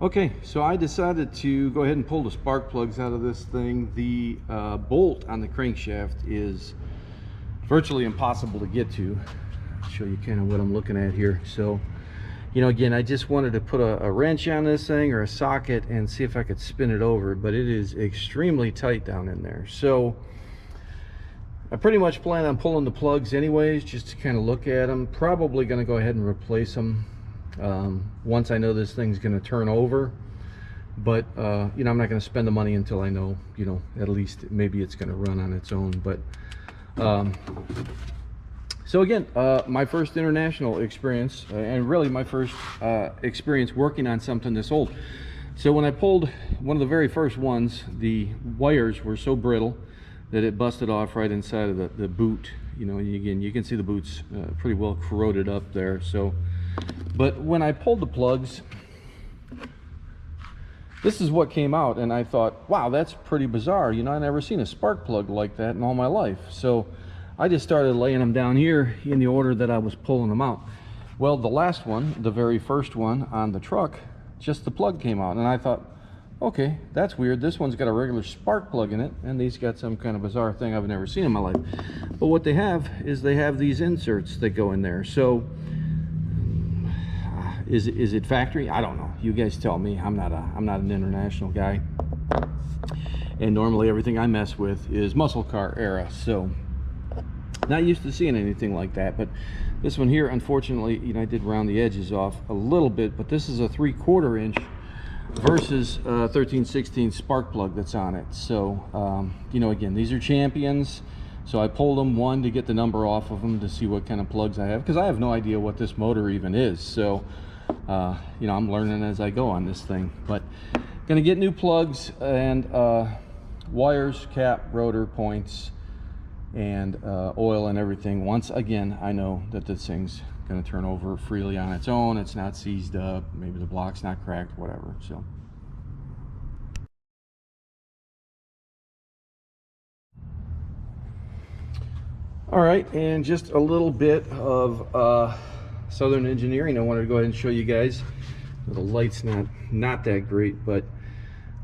Okay, so I decided to go ahead and pull the spark plugs out of this thing. The bolt on the crankshaft is virtually impossible to get to. I'll show you kind of what I'm looking at here. So, you know, again, I just wanted to put a wrench on this thing or a socket and see if I could spin it over, but it is extremely tight down in there. So I pretty much plan on pulling the plugs anyways, just to kind of look at them. Probably going to go ahead and replace them once I know this thing's going to turn over. But you know, I'm not going to spend the money until I know, you know, at least maybe it's going to run on its own. But so again, my first international experience, and really my first experience working on something this old. So when I pulled one of the very first ones, the wires were so brittle that it busted off right inside of the boot. You know, again, you can see the boot's pretty well corroded up there. So, but when I pulled the plugs, this is what came out, and I thought, wow, that's pretty bizarre. You know, I never seen a spark plug like that in all my life. So I just started laying them down here in the order that I was pulling them out. Well, the last one, the very first one on the truck, just the plug came out, and I thought, okay, that's weird. This one's got a regular spark plug in it, and these got some kind of bizarre thing I've never seen in my life. But what they have is they have these inserts that go in there. So is it factory? I don't know. You guys tell me. I'm not an international guy, and normally everything I mess with is muscle car era. So not used to seeing anything like that. But this one here, unfortunately, you know, I did round the edges off a little bit, but this is a 3/4 inch versus 13/16 spark plug that's on it. So you know, again, these are champions. So I pulled them, one, to get the number off of them to see what kind of plugs I have, because I have no idea what this motor even is. So you know, I'm learning as I go on this thing. But gonna get new plugs and wires, cap, rotor points, and oil and everything once again I know that this thing's going to turn over freely on its own. It's not seized up, maybe the block's not cracked, whatever. So all right, and just a little bit of Southern engineering I wanted to go ahead and show you guys. The light's not that great, but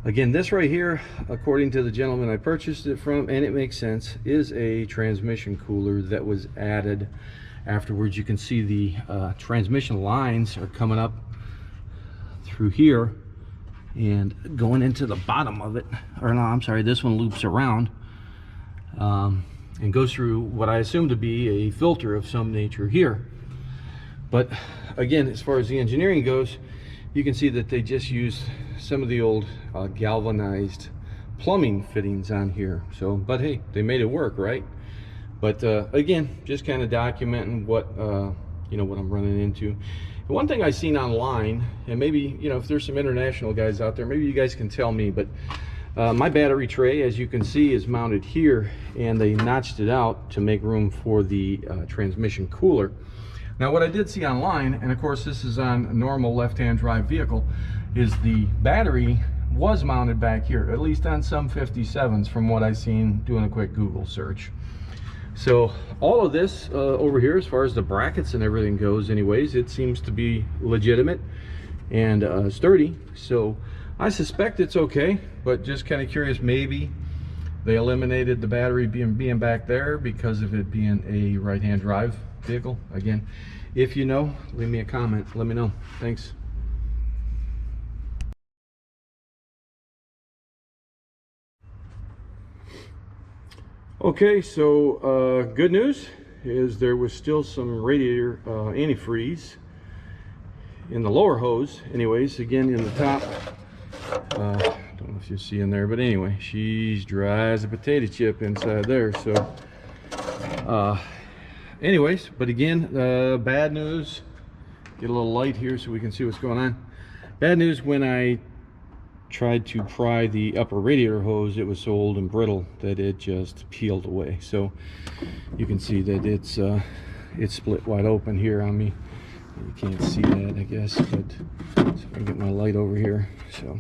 again, this right here, according to the gentleman I purchased it from, and it makes sense, is a transmission cooler that was added afterwards. You can see the transmission lines are coming up through here and going into the bottom of it. Or no, I'm sorry, this one loops around and goes through what I assume to be a filter of some nature here. But again, as far as the engineering goes, you can see that they just used some of the old galvanized plumbing fittings on here. So, but hey, they made it work, right? But again, just kind of documenting what you know, what I'm running into. One thing I seen online, and maybe, you know, if there's some international guys out there, maybe you guys can tell me, but my battery tray, as you can see, is mounted here, and they notched it out to make room for the transmission cooler. Now, what I did see online, and of course this is on a normal left-hand drive vehicle, is the battery was mounted back here, at least on some 57s from what I've seen doing a quick Google search. So all of this over here, as far as the brackets and everything goes anyways, it seems to be legitimate and sturdy. So I suspect it's okay, but just kind of curious, maybe they eliminated the battery being back there because of it being a right-hand drive vehicle. Again, if you know, leave me a comment, let me know. Thanks. Okay, so good news is there was still some radiator antifreeze in the lower hose. Anyways, again, in the top, don't know if you see in there, but anyway, she's dry as a potato chip inside there. So anyways, but again, bad news. Get a little light here so we can see what's going on. Bad news, when I tried to pry the upper radiator hose, it was so old and brittle that it just peeled away. So you can see that it's split wide open here on me. You can't see that, I guess, but so if I can get my light over here. So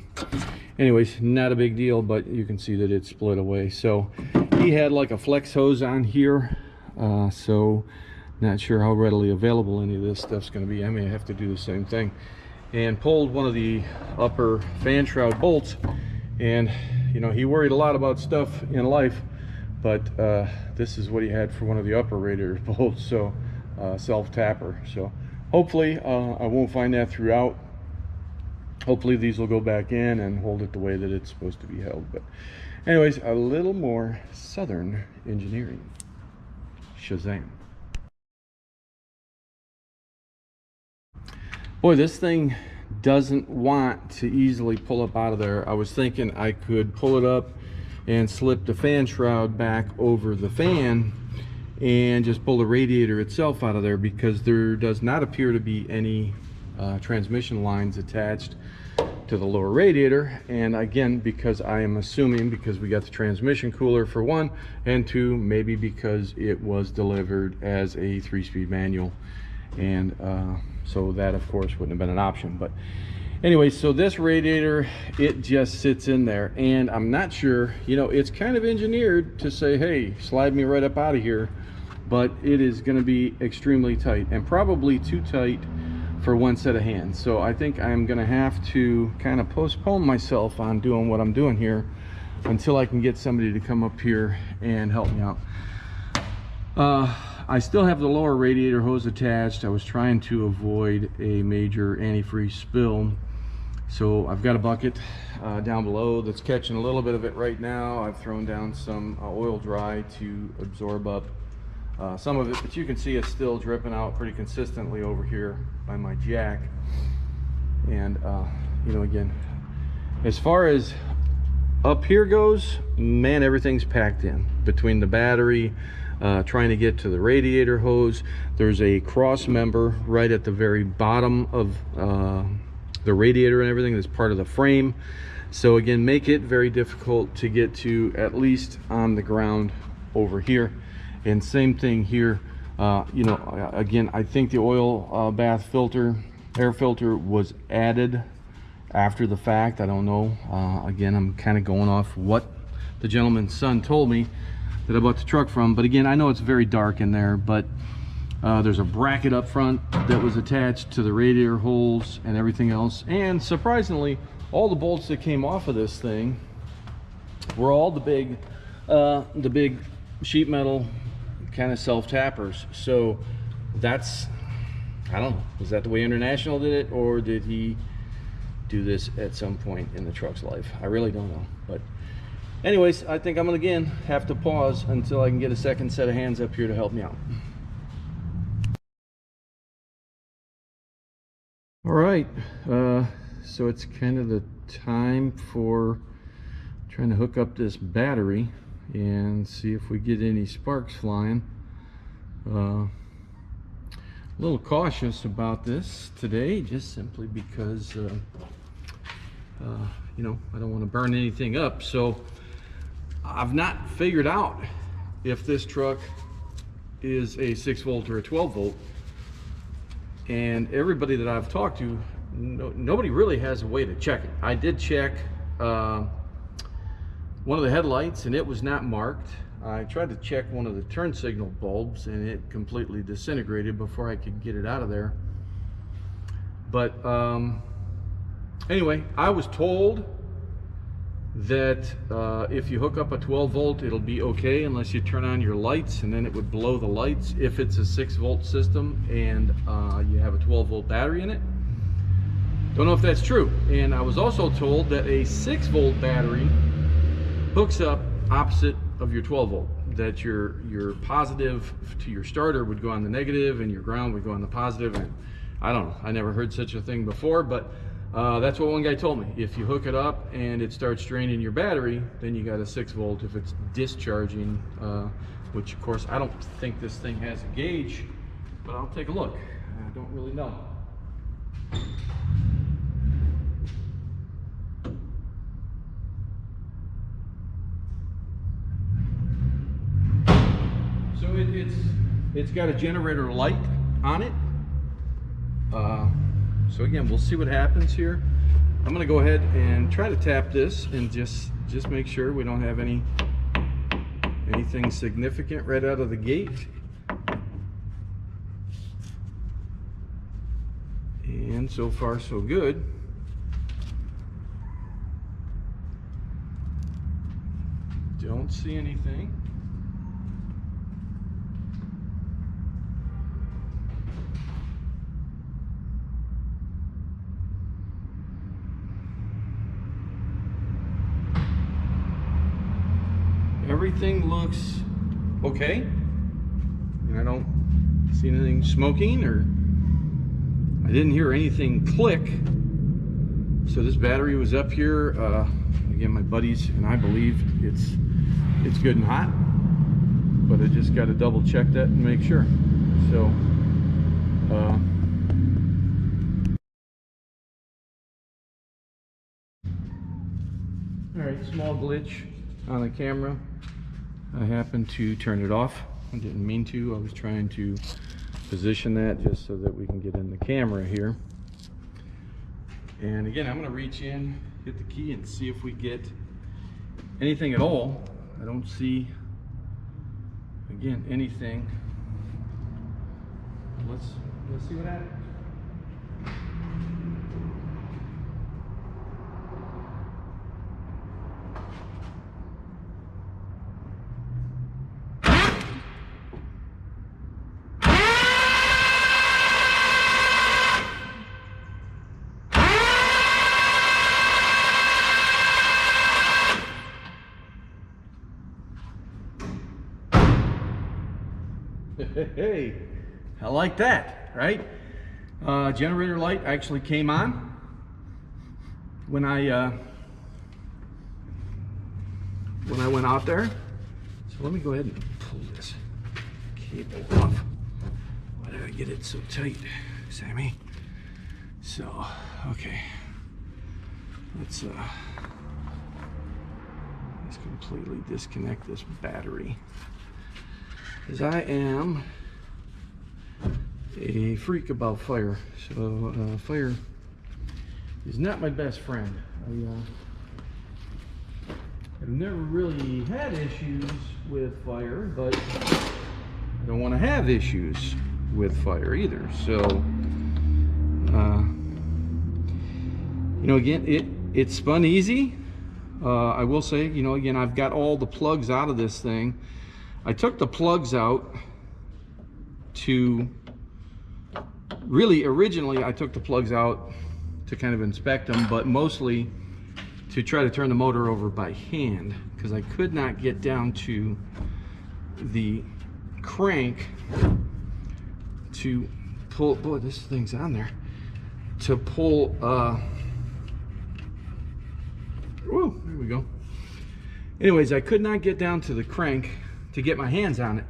anyways, not a big deal, but you can see that it's split away. So he had like a flex hose on here, so not sure how readily available any of this stuff's going to be. I may have to do the same thing. and pulled one of the upper fan shroud bolts. And you know, he worried a lot about stuff in life, but this is what he had for one of the upper radiator bolts. So self tapper. So hopefully I won't find that throughout. Hopefully these will go back in and hold it the way that it's supposed to be held. But anyways, a little more Southern engineering. Shazam. Boy, this thing doesn't want to easily pull up out of there. I was thinking I could pull it up and slip the fan shroud back over the fan and just pull the radiator itself out of there, because there does not appear to be any transmission lines attached to the lower radiator. And again, because I am assuming, because we got the transmission cooler for one, and two, maybe because it was delivered as a 3-speed manual, and so that of course wouldn't have been an option. But anyway, so this radiator, it just sits in there, and I'm not sure, you know, it's kind of engineered to say, hey, slide me right up out of here, but it is going to be extremely tight, and probably too tight for one set of hands. So I think I'm going to have to kind of postpone myself on doing what I'm doing here until I can get somebody to come up here and help me out. I still have the lower radiator hose attached. I was trying to avoid a major antifreeze spill, so I've got a bucket down below that's catching a little bit of it right now. I've thrown down some oil dry to absorb up some of it, but you can see it's still dripping out pretty consistently over here by my jack. And you know, again, as far as up here goes, man, everything's packed in between the battery, trying to get to the radiator hose. There's a cross member right at the very bottom of the radiator and everything that's part of the frame. So again, make it very difficult to get to, at least on the ground over here. And same thing here. You know, again, I think the oil bath filter, air filter, was added after the fact. I don't know. Again, I'm kind of going off what the gentleman's son told me that I bought the truck from. But again, I know it's very dark in there, but there's a bracket up front that was attached to the radiator holes and everything else. And surprisingly, all the bolts that came off of this thing were all the big sheet metal kind of self tappers. So that's, I don't know, is that the way International did it, or did he do this at some point in the truck's life? I really don't know. But anyways, I think I'm gonna again have to pause until I can get a second set of hands up here to help me out. All right, so it's kind of the time for trying to hook up this battery and see if we get any sparks flying. A little cautious about this today, just simply because you know, I don't want to burn anything up. So I've not figured out if this truck is a 6-volt or a 12-volt, and everybody that I've talked to, nobody really has a way to check it. I did check one of the headlights and it was not marked. I tried to check one of the turn signal bulbs and it completely disintegrated before I could get it out of there. But anyway, I was told that if you hook up a 12-volt, it'll be okay unless you turn on your lights, and then it would blow the lights if it's a 6-volt system and you have a 12-volt battery in it. Don't know if that's true. And I was also told that a 6-volt battery hooks up opposite of your 12-volt, that your positive to your starter would go on the negative and your ground would go on the positive. And I don't know, I never heard such a thing before, but that's what one guy told me. If you hook it up and it starts draining your battery, then you got a 6-volt. If it's discharging, which of course I don't think this thing has a gauge, but I'll take a look. I don't really know. So it's got a generator light on it. So again, we'll see what happens here. I'm gonna go ahead and try to tap this and just make sure we don't have anything significant right out of the gate. And again, so far so good. Don't see anything. Everything looks okay. And I don't see anything smoking, or I didn't hear anything click. So this battery was up here. Again, my buddies and I believe it's good and hot, but I just got to double check that and make sure. So all right, small glitch on the camera. I happened to turn it off. I didn't mean to. I was trying to position that just so that we can get in the camera here. And again, I'm going to reach in, hit the key, and see if we get anything at all. I don't see, again, anything. Let's see what happens. Hey, I like that, right? Generator light actually came on when I went out there. So let me go ahead and pull this cable off. Why did I get it so tight, Sammy? So, okay, let's completely disconnect this battery, because I am a freak about fire. So fire is not my best friend. I've never really had issues with fire, but I don't want to have issues with fire either. So you know, again, it spun easy. I will say, you know, again, I've got all the plugs out of this thing. I took the plugs out to really, originally I took the plugs out to kind of inspect them, but mostly to try to turn the motor over by hand, because I could not get down to the crank to pull. Boy, this thing's on there. To pull, whoa, there we go. Anyways, I could not get down to the crank to get my hands on it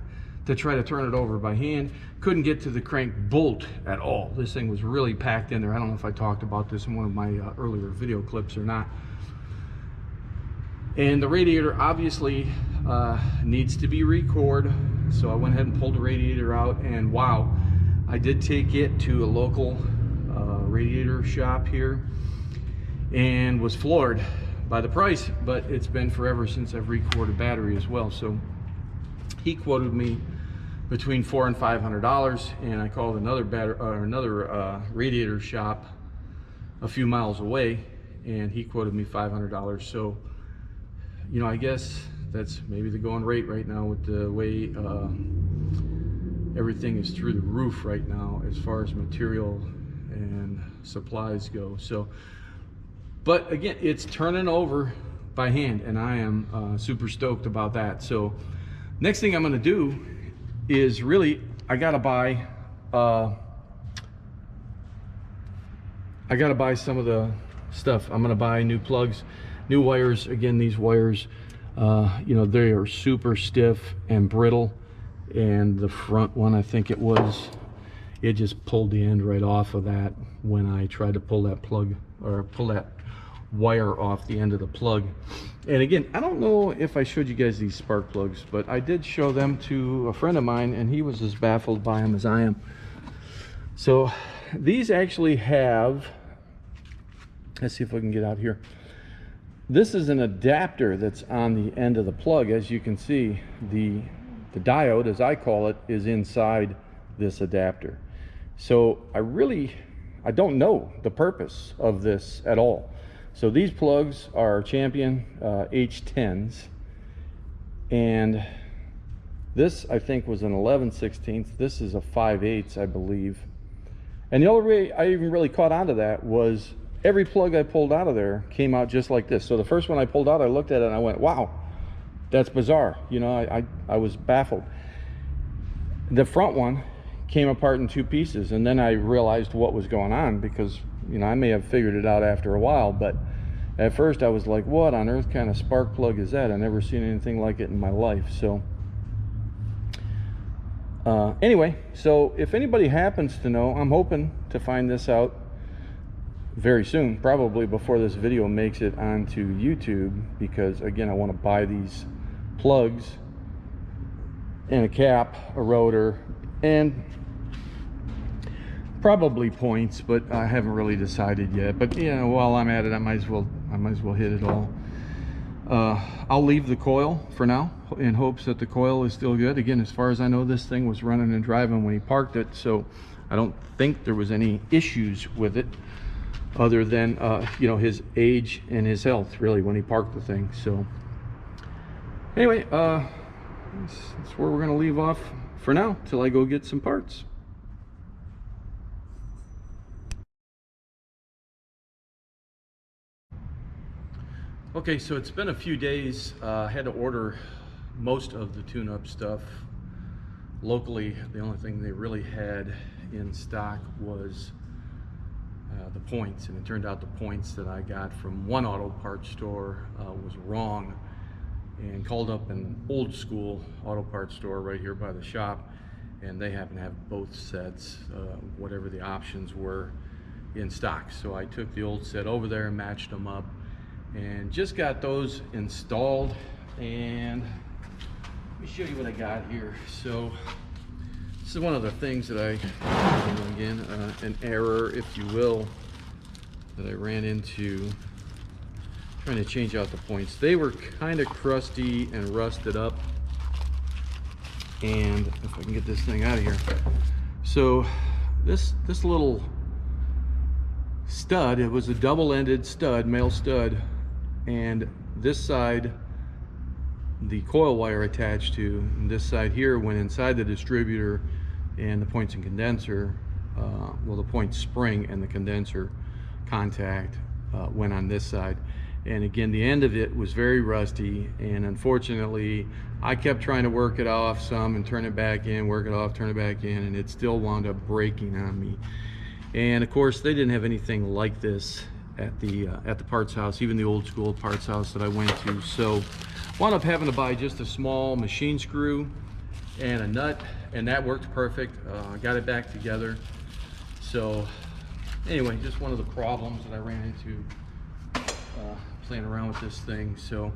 to try to turn it over by hand. Couldn't get to the crank bolt at all. This thing was really packed in there. I don't know if I talked about this in one of my earlier video clips or not. And the radiator obviously needs to be re-cored. So I went ahead and pulled the radiator out, and wow, I did take it to a local radiator shop here and was floored by the price, but it's been forever since I've re-cored a battery as well. So he quoted me between $400 and $500, and I called another radiator shop a few miles away, and he quoted me $500. So, you know, I guess that's maybe the going rate right now with the way everything is through the roof right now as far as material and supplies go. So, but again, it's turning over by hand, and I am super stoked about that. So next thing I'm going to do is really, I gotta buy some of the stuff. I'm gonna buy new plugs, new wires. Again, these wires, you know, they are super stiff and brittle, and the front one, I think it just pulled the end right off of that when I tried to pull that plug, or pull that wire off the end of the plug. And again, I don't know if I showed you guys these spark plugs, but I did show them to a friend of mine, and he was as baffled by them as I am. So these actually have, let's see if I can get out here. This is an adapter that's on the end of the plug. As you can see, the diode, as I call it, is inside this adapter. So I I don't know the purpose of this at all. So these plugs are Champion H10s, and this I think was an 11/16. This is a 5/8, I believe. And the only way I even really caught onto that was every plug I pulled out of there came out just like this. So the first one I pulled out, I looked at it and I went, wow, that's bizarre. You know, I was baffled. The front one came apart in two pieces, and then I realized what was going on, because, you know, I may have figured it out after a while, but at first I was like, what on earth kind of spark plug is that? I've never seen anything like it in my life. So anyway, so if anybody happens to know, I'm hoping to find this out very soon, probably before this video makes it onto YouTube, because again, I want to buy these plugs and a cap, a rotor, and probably points, but I haven't really decided yet. But you know, while I'm at it, I might as well hit it all. I'll leave the coil for now in hopes that the coil is still good. Again, as far as I know, this thing was running and driving when he parked it, so I don't think there was any issues with it other than you know, his age and his health, really, when he parked the thing. So anyway, that's where we're gonna leave off for now till I go get some parts. Okay, so it's been a few days. I had to order most of the tune-up stuff locally. The only thing they really had in stock was the points, and it turned out the points that I got from one auto parts store was wrong, and called up an old school auto parts store right here by the shop, and they happen to have both sets, whatever the options were, in stock. So I took the old set over there and matched them up, and just got those installed. And let me show you what I got here. So this is one of the things that again, an error, if you will, that I ran into trying to change out the points. They were kind of crusty and rusted up, and if I can get this thing out of here. So this little stud, it was a double-ended stud, male stud, and this side the coil wire attached to, and this side here went inside the distributor, and the points and condenser, well, the point spring and the condenser contact went on this side. And again, the end of it was very rusty, and unfortunately I kept trying to work it off some and turn it back in, work it off, turn it back in, and it still wound up breaking on me. And of course, they didn't have anything like this at the parts house, even the old school parts house that I went to. So wound up having to buy just a small machine screw and a nut, and that worked perfect. I got it back together. So anyway, just one of the problems that I ran into playing around with this thing. So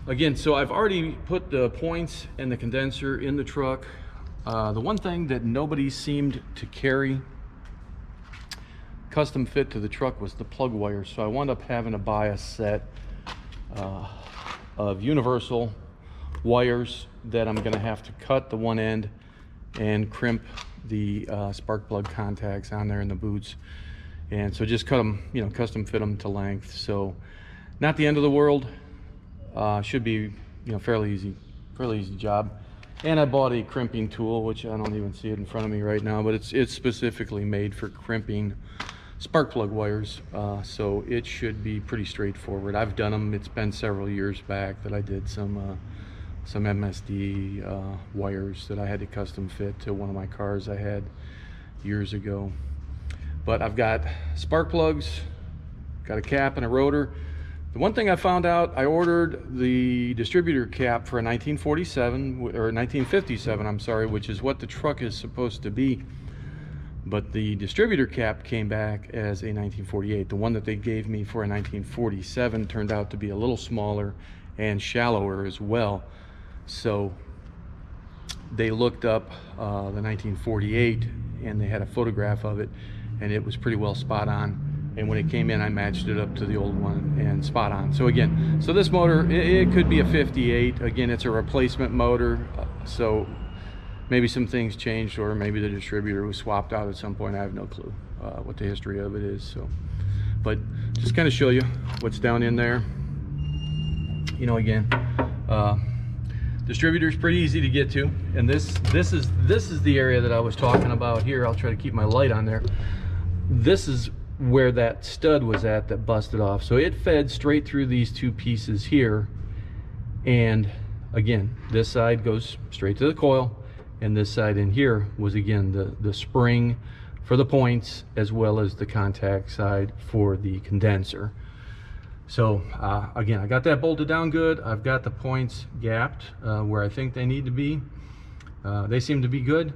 again, so I've already put the points and the condenser in the truck. The one thing that nobody seemed to carry custom fit to the truck was the plug wire. So I wound up having to buy a set of universal wires that I'm going to have to cut the one end and crimp the spark plug contacts on there in the boots. And so just cut them, you know, custom fit them to length. So not the end of the world. Should be, you know, fairly easy job. And I bought a crimping tool, which I don't even see it in front of me right now, but it's specifically made for crimping spark plug wires. So it should be pretty straightforward. I've done them. It's been several years back that I did some MSD wires that I had to custom fit to one of my cars I had years ago. But I've got spark plugs, got a cap and a rotor. The one thing I found out, I ordered the distributor cap for a 1947, or 1957, I'm sorry, which is what the truck is supposed to be. But the distributor cap came back as a 1948. The one that they gave me for a 1947 turned out to be a little smaller and shallower as well. So they looked up the 1948, and they had a photograph of it, and it was pretty well spot on. And when it came in, I matched it up to the old one and spot on. So again, so this motor, it could be a 58. Again, it's a replacement motor. So maybe some things changed, or maybe the distributor was swapped out at some point. I have no clue what the history of it is. So, but just kind of show you what's down in there. You know, again, distributor is pretty easy to get to, and this is the area that I was talking about here. I'll try to keep my light on there. This is where that stud was at that busted off. So it fed straight through these two pieces here, and again, this side goes straight to the coil, and this side in here was again the spring for the points, as well as the contact side for the condenser. So again, I got that bolted down good. I've got the points gapped where I think they need to be. They seem to be good.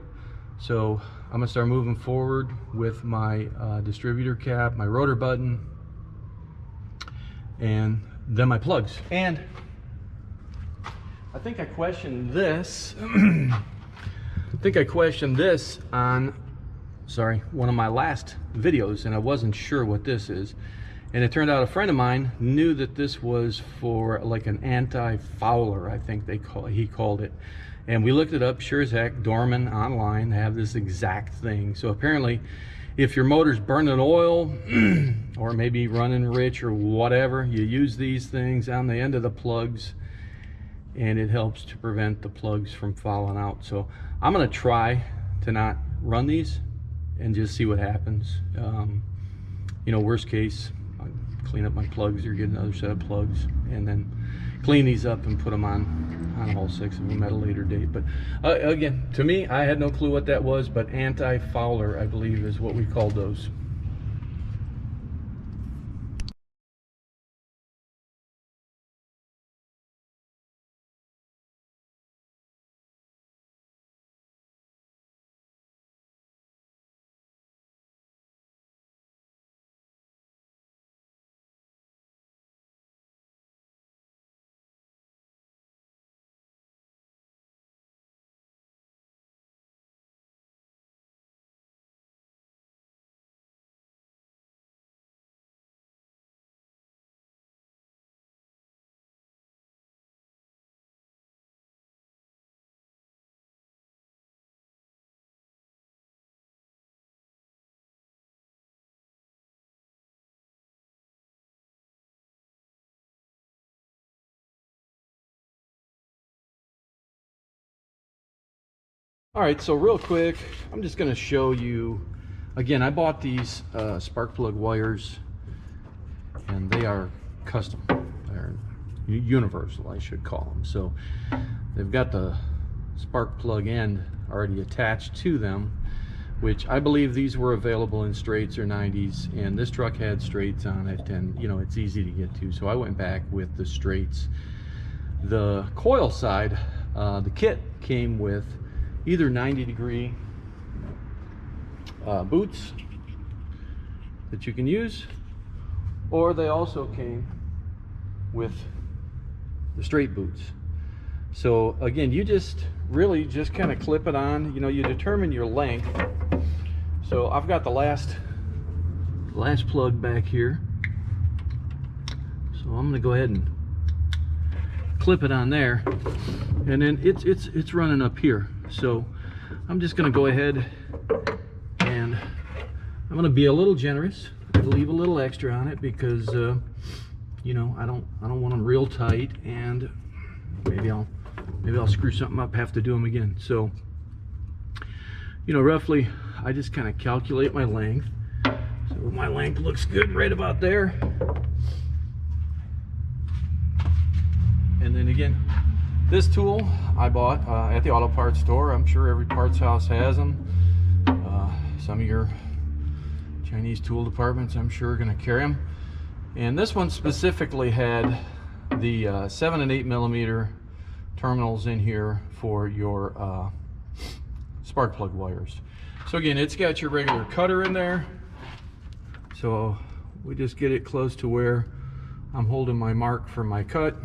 So I'm gonna start moving forward with my distributor cap, my rotor button, and then my plugs. And I think I questioned this. I think I questioned this on, sorry, one of my last videos, and I wasn't sure what this is. And it turned out a friend of mine knew that this was for like an anti-fouler, I think he called it. And we looked it up, sure as heck, Dorman online, they have this exact thing. So apparently, if your motor's burning oil, or maybe running rich or whatever, you use these things on the end of the plugs, and it helps to prevent the plugs from falling out. So I'm gonna try to not run these and just see what happens. You know, worst case, I'll clean up my plugs or get another set of plugs, and then clean these up and put them on all 6 of them at a later date. But again, to me, I had no clue what that was, but anti-fouler, I believe, is what we called those. All right, so real quick, I'm just gonna show you, again, I bought these spark plug wires, and they are custom. They're universal, I should call them. So they've got the spark plug end already attached to them, which I believe these were available in straights or 90s, and this truck had straights on it, and you know, it's easy to get to. So I went back with the straights. The coil side, the kit came with either 90-degree boots that you can use, or they also came with the straight boots. So again, you just really just kind of clip it on. You know, you determine your length. So I've got the last plug back here, so I'm gonna go ahead and clip it on there, and then it's running up here. So I'm just gonna go ahead and I'm gonna be a little generous and leave a little extra on it, because you know, I don't want them real tight, and maybe I'll screw something up, have to do them again. So, you know, roughly I just kind of calculate my length. So my length looks good right about there. And then again, this tool I bought at the auto parts store. I'm sure every parts house has them. Some of your Chinese tool departments, I'm sure, are going to carry them. And this one specifically had the 7 and 8 millimeter terminals in here for your spark plug wires. So again, it's got your regular cutter in there. So we just get it close to where I'm holding my mark for my cut.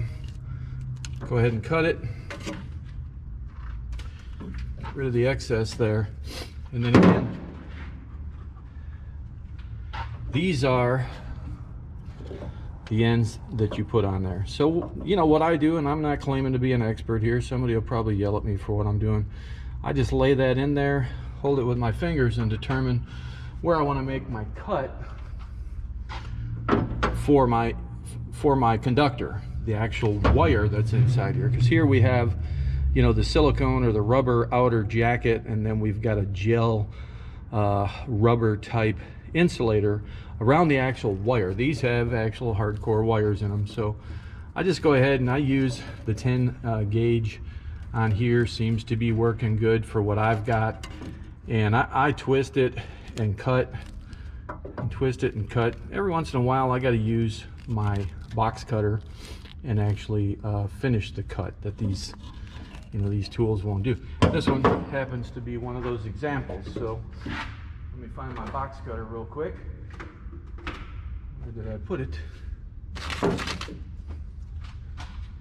Go ahead and cut it. Get rid of the excess there. And then again, these are the ends that you put on there. So, you know what I do, and I'm not claiming to be an expert here. Somebody will probably yell at me for what I'm doing. I just lay that in there, hold it with my fingers, and determine where I want to make my cut for my conductor, the actual wire that's inside here. Because here we have, you know, the silicone or the rubber outer jacket, and then we've got a gel rubber type insulator around the actual wire. These have actual hardcore wires in them, so I just go ahead and I use the 10 gauge on here. Seems to be working good for what I've got, and I twist it and cut and twist it and cut. Every once in a while I got to use my box cutter and actually finish the cut that these, you know, these tools won't do. This one happens to be one of those examples. So let me find my box cutter real quick. Where did I put it?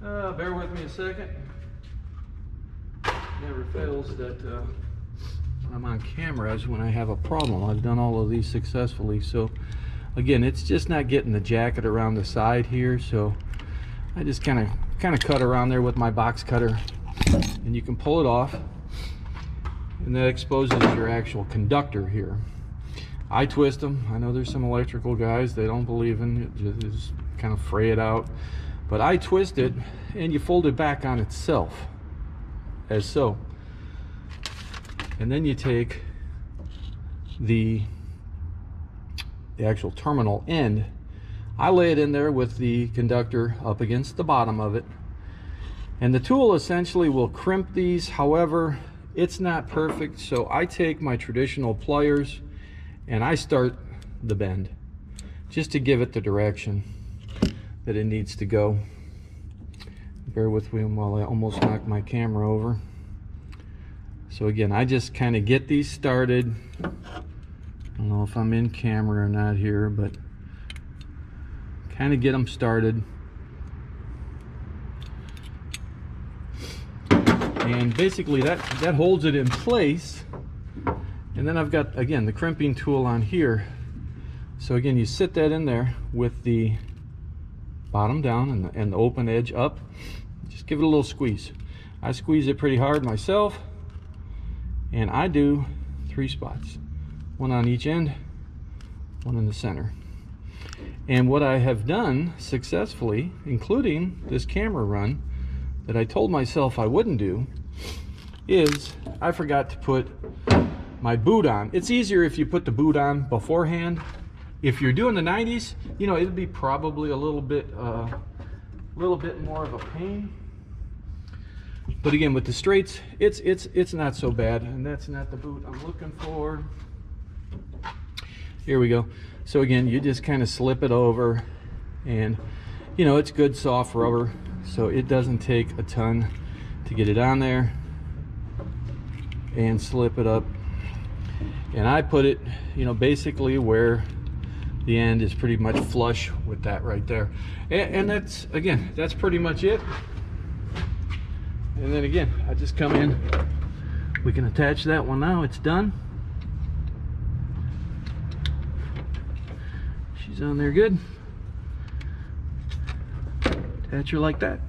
Bear with me a second. Never fails that when I'm on camera is when I have a problem. I've done all of these successfully. So again, it's just not getting the jacket around the side here. So I just kind of cut around there with my box cutter, and you can pull it off, and that exposes your actual conductor here. I twist them. I know there's some electrical guys, they don't believe in it, just kind of fray it out, but I twist it and you fold it back on itself as so, and then you take the actual terminal end. I lay it in there with the conductor up against the bottom of it, and the tool essentially will crimp these. However, it's not perfect, so I take my traditional pliers and I start the bend just to give it the direction that it needs to go. Bear with me while I almost knock my camera over. So again, I just kind of get these started. I don't know if I'm in camera or not here, but kind of get them started. And basically that holds it in place. And then I've got, again, the crimping tool on here. So again, you sit that in there with the bottom down and the open edge up. Just give it a little squeeze. I squeeze it pretty hard myself, and I do 3 spots. One on each end, one in the center. And what I have done successfully, including this camera run that I told myself I wouldn't do, is I forgot to put my boot on. It's easier if you put the boot on beforehand. If you're doing the 90s, you know, it'd be probably a little bit more of a pain. But again, with the straights, it's not so bad. And that's not the boot I'm looking for. Here we go. So again, you just kind of slip it over, and you know, it's good soft rubber, so it doesn't take a ton to get it on there, and slip it up. And I put it, you know, basically where the end is pretty much flush with that right there. And that's, again, that's pretty much it. And then again, I just come in, we can attach that one now, it's done. She's on there good. Attach her like that.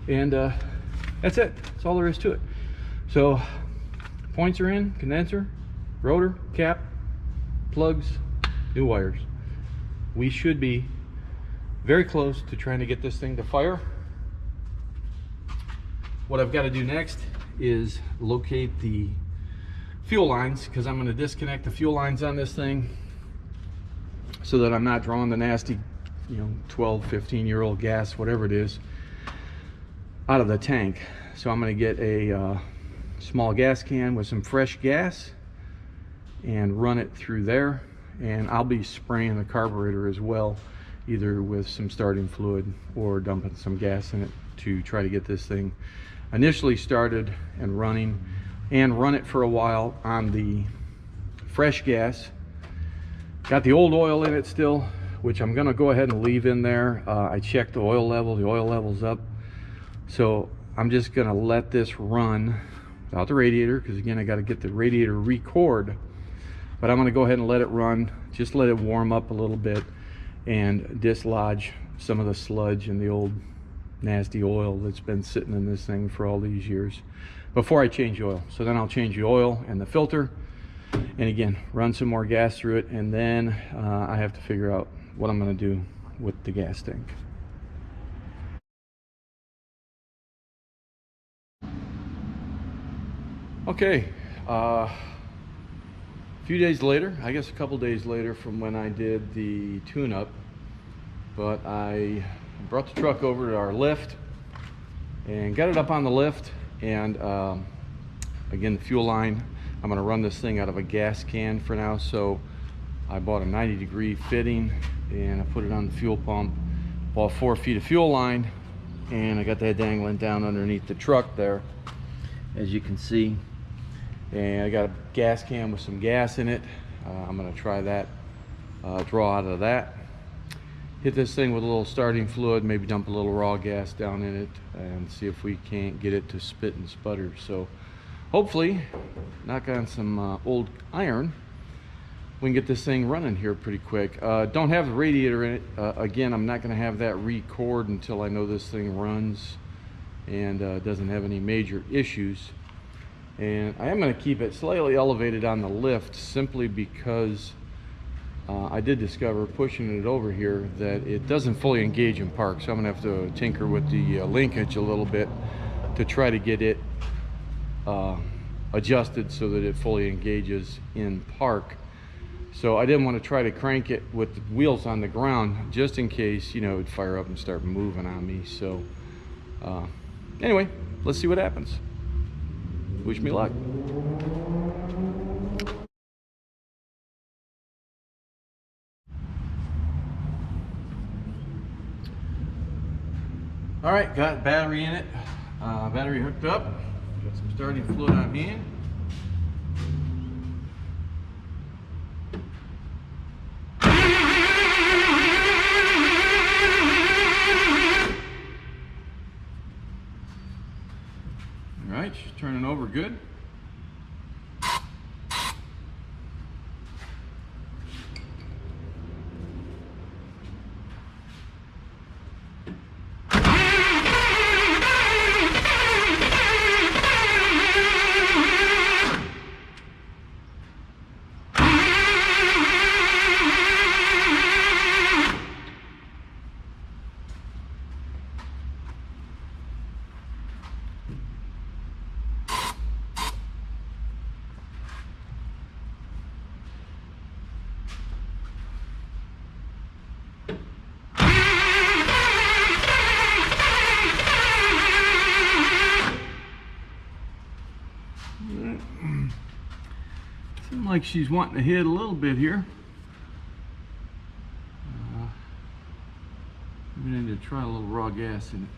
And that's it, that's all there is to it. So points are in, condenser, rotor, cap, plugs, new wires. We should be very close to trying to get this thing to fire. What I've got to do next is locate the fuel lines, because I'm going to disconnect the fuel lines on this thing so that I'm not drawing the nasty, you know, 12, 15-year-old gas, whatever it is, out of the tank. So I'm going to get a small gas can with some fresh gas and run it through there, and I'll be spraying the carburetor as well, either with some starting fluid or dumping some gas in it to try to get this thing initially started and running, and run it for a while on the fresh gas. Got the old oil in it still, which I'm gonna go ahead and leave in there. I checked the oil level's up, so I'm just gonna let this run without the radiator, because again, I got to get the radiator record. But I'm going to go ahead and let it run, just let it warm up a little bit and dislodge some of the sludge and the old nasty oil that's been sitting in this thing for all these years. before I change oil. So then I'll change the oil and the filter, and again run some more gas through it, and then I have to figure out what I'm going to do with the gas tank. Okay, a few days later, I guess a couple days later from when I did the tune-up, but I brought the truck over to our lift and got it up on the lift, and again, the fuel line, I'm going to run this thing out of a gas can for now. So I bought a 90-degree fitting and I put it on the fuel pump, bought 4 feet of fuel line, and I got that dangling down underneath the truck there, as you can see. And I got a gas can with some gas in it. I'm going to try that, draw out of that, hit this thing with a little starting fluid, maybe dump a little raw gas down in it, and see if we can't get it to spit and sputter. So hopefully, knock on some old iron, we can get this thing running here pretty quick. Don't have the radiator in it. Again, I'm not going to have that record until I know this thing runs and doesn't have any major issues. And I am going to keep it slightly elevated on the lift, simply because I did discover, pushing it over here, that it doesn't fully engage in park. So I'm going to have to tinker with the linkage a little bit to try to get it adjusted so that it fully engages in park. So I didn't want to try to crank it with the wheels on the ground, just in case, you know, it'd fire up and start moving on me. So anyway, let's see what happens. Wish me luck. All right, got battery in it, battery hooked up, got some starting fluid on hand. All right, she's turning over good. Seems like she's wanting to hit a little bit here. I'm going to try a little raw gas in it,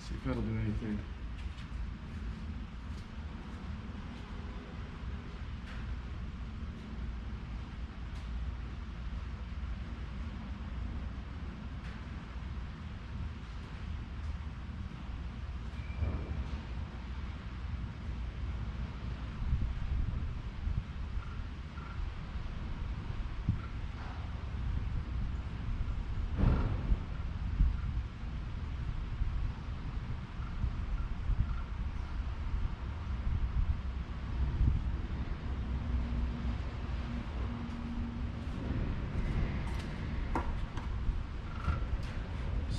see if that'll do anything.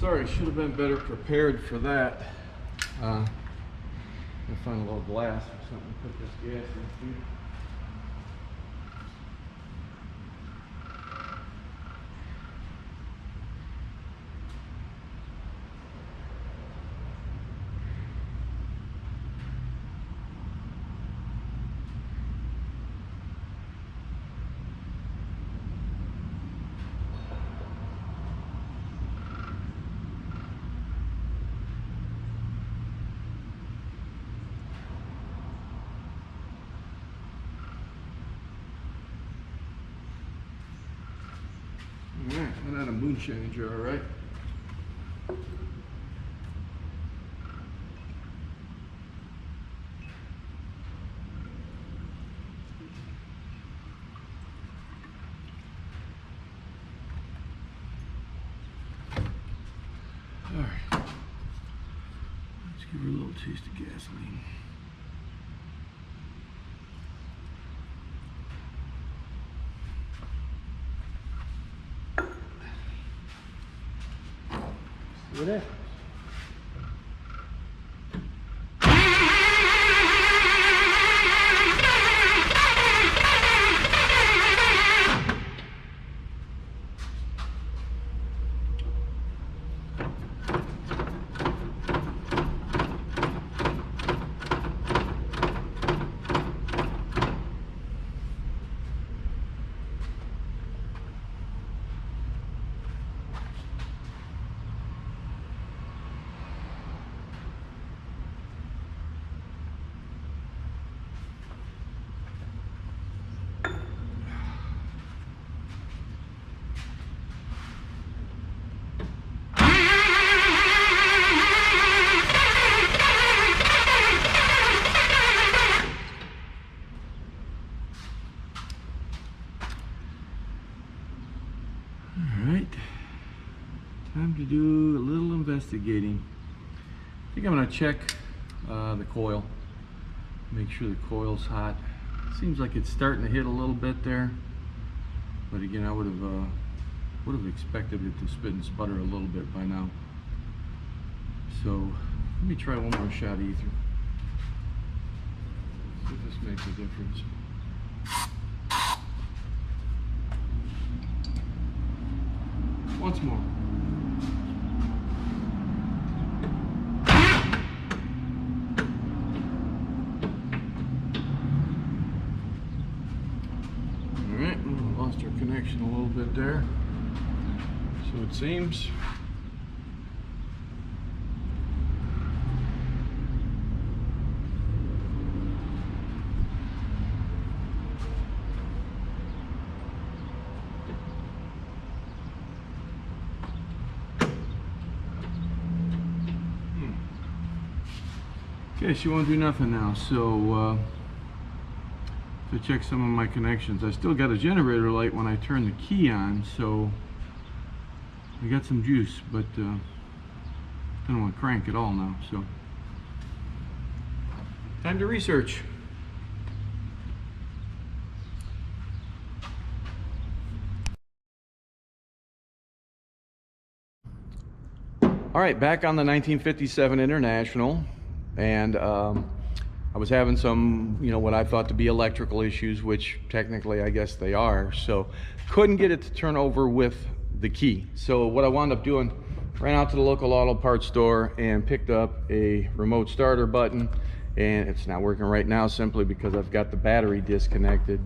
Sorry, should have been better prepared for that. I'm gonna find a little glass or something to put this gas into. Alright, went out of moonshine jar, right? Alright, let's give her a little taste of gasoline. See what happens. Time to do a little investigating. I think I'm going to check the coil, make sure the coil's hot. Seems like it's starting to hit a little bit there, but again, I would have expected it to spit and sputter a little bit by now. So let me try one more shot of ether. See if this makes a difference. Once more. Alright, lost our connection a little bit there. So it seems. Okay, she won't do nothing now, so to check some of my connections. I still got a generator light when I turn the key on, so I got some juice, but I don't want to crank at all now, so time to research. All right, back on the 1957 International. And I was having some, what I thought to be electrical issues, which technically I guess they are. So couldn't get it to turn over with the key. So what I wound up doing, ran out to the local auto parts store and picked up a remote starter button. And it's not working right now simply because I've got the battery disconnected,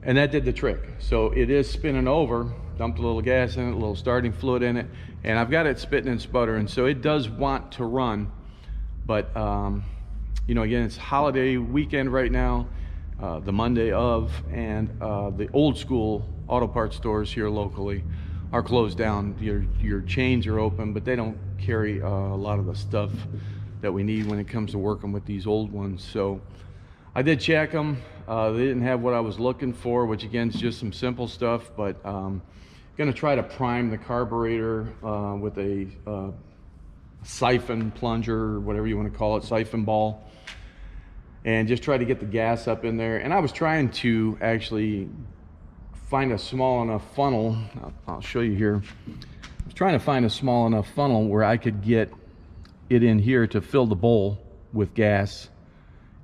and that did the trick. So it is spinning over, dumped a little gas in it, a little starting fluid in it, and I've got it spitting and sputtering. So it does want to run. But, again, it's holiday weekend right now, the Monday of, and the old school auto parts stores here locally are closed down. Your chains are open, but they don't carry a lot of the stuff that we need when it comes to working with these old ones. So I did check them. They didn't have what I was looking for, which again is just some simple stuff, but gonna try to prime the carburetor with a siphon plunger, whatever you want to call it, siphon ball, and just try to get the gas up in there. And I was trying to actually find a small enough funnel. I'll show you here. I was trying to find a small enough funnel where I could get it in here to fill the bowl with gas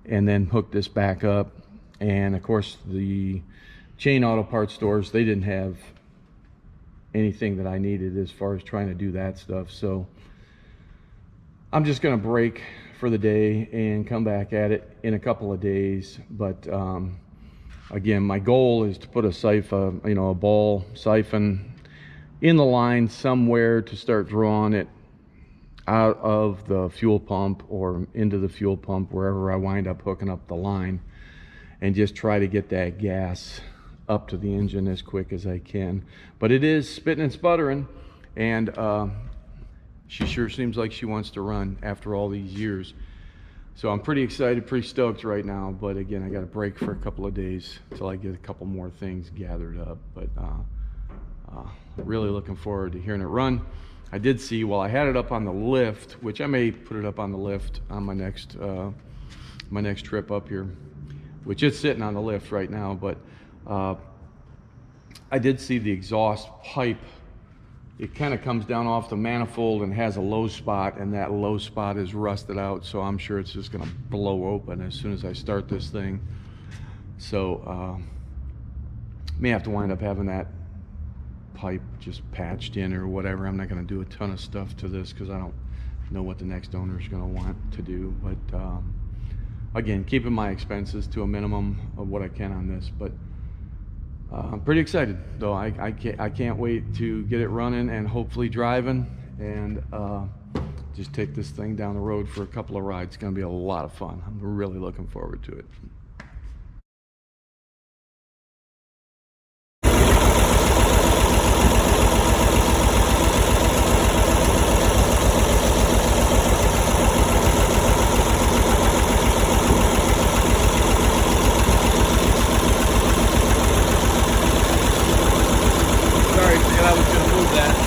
and then hook this back up. And of course the chain auto parts stores, they didn't have anything that I needed as far as trying to do that stuff. So I'm just going to break for the day and come back at it in a couple of days. But again, my goal is to put a siphon, a ball siphon in the line somewhere to start drawing it out of the fuel pump or into the fuel pump, wherever I wind up hooking up the line, and just try to get that gas up to the engine as quick as I can. But it is spitting and sputtering, and she sure seems like she wants to run after all these years. So I'm pretty excited, pretty stoked right now. But again, I got to break for a couple of days till I get a couple more things gathered up. But really looking forward to hearing it run. I did see, while I had it up on the lift, which I may put it up on the lift on my next trip up here, which is sitting on the lift right now. But I did see the exhaust pipe it kind of comes down off the manifold and has a low spot, and that low spot is rusted out, so I'm sure it's just going to blow open as soon as I start this thing. So may have to wind up having that pipe just patched in or whatever. I'm not going to do a ton of stuff to this because I don't know what the next owner is going to want to do, but again, keeping my expenses to a minimum of what I can on this. But I'm pretty excited though. I can't wait to get it running and hopefully driving, and just take this thing down the road for a couple of rides. It's going to be a lot of fun. I'm really looking forward to it. Sorry, I was going to move that.